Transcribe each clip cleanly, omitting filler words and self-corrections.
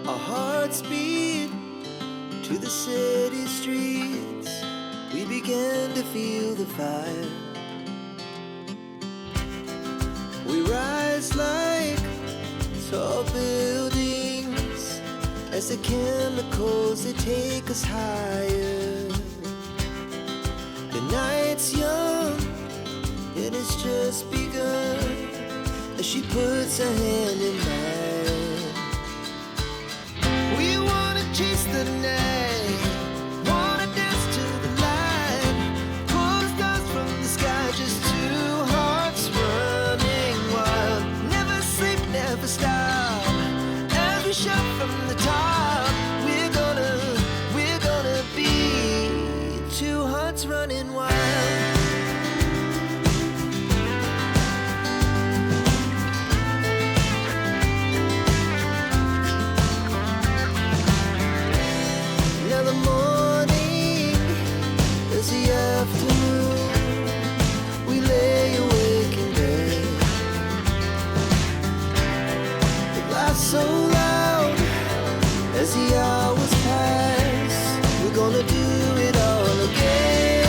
Our hearts beat to the city streets. We began to feel the fire. We rise like tall buildings as the chemicals, they take us higher. The night's young, it has just begun as she puts her hand in mine. We wanna chase the night, wanna dance to the light, pull the stars from the sky, just two hearts running wild. Never sleep, never stop, as we shout from the top. We're gonna be two hearts running wild. So loud as the hours pass, we're gonna do it all again.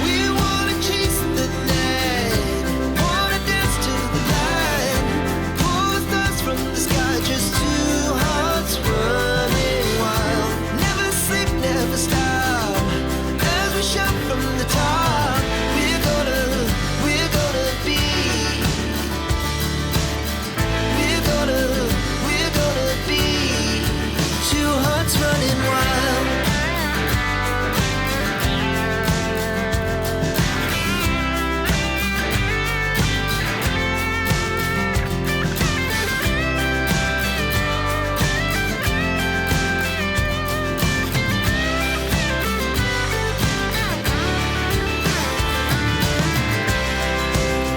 We wanna chase the night, wanna dance to the light, pull the stars from the sky, just two hearts running wild. Never sleep, never stop, as we shout from the top. We're gonna be two hearts running wild.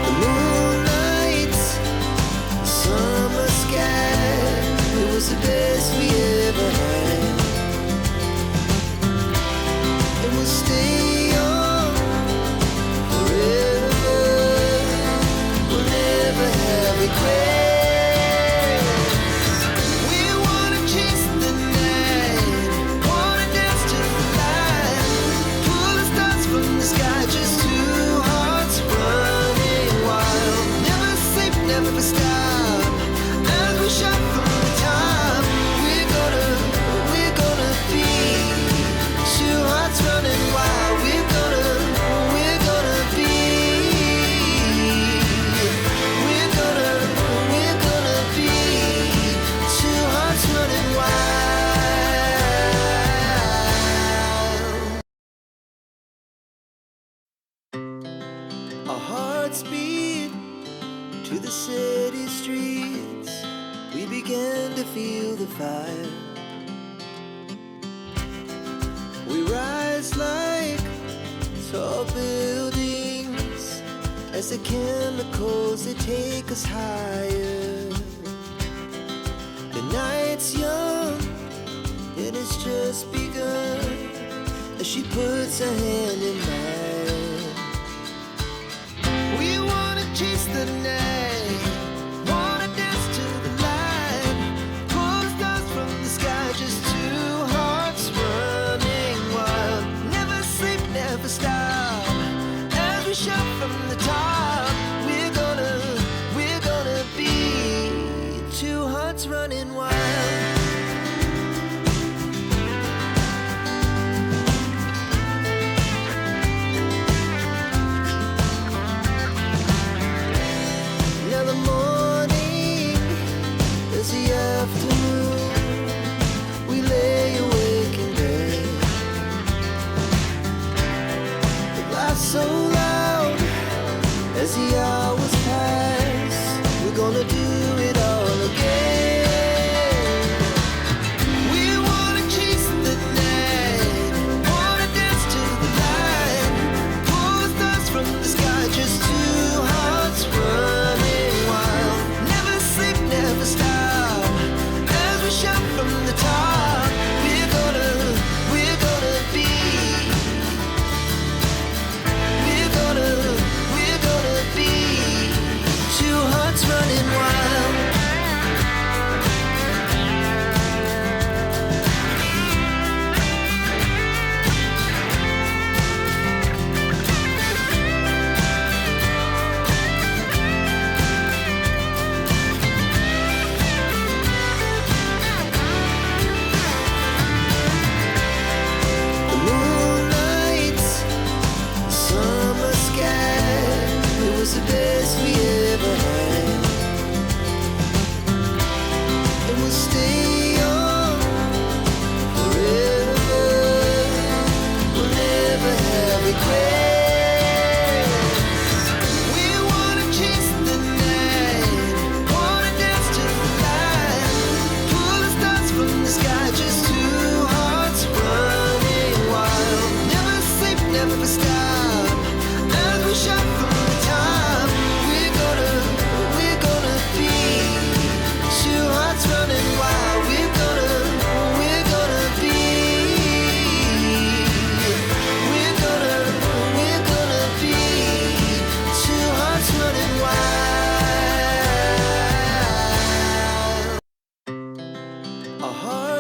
The moonlight, summer sky, it was the best we ever had. And we'll stay on forever. We'll never have regrets. We wanna chase the night, wanna dance to the light, pull the stars from the sky, just two hearts running wild. Never sleep, never stop, as we shout from the top. We're gonna be two hearts running wild. We're gonna be two hearts running wild. Our hearts beat to the city streets. We began to feel the fire. We rise like tall buildings as the chemicals, they take us higher. The night's young, it has just begun as she puts her hand in mine. We wanna chase the night, wanna dance to the light, pull the stars from the sky, just two hearts running wild. Never sleep, never stop, as we shout from the top. We're gonna be two hearts running wild. Now the morning is the afternoon. We lay awake in bed. The laughs so loud as the hours pass. We're gonna do it all again. We wanna chase the night, wanna dance to the light, pull the stars from the sky, just two hearts running wild. Never sleep, never stop, as we shout from the top. We're gonna be two hearts running wild.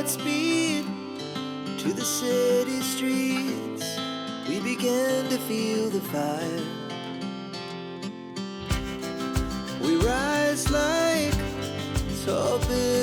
Godspeed to the city streets. We began to feel the fire. We rise like tall buildings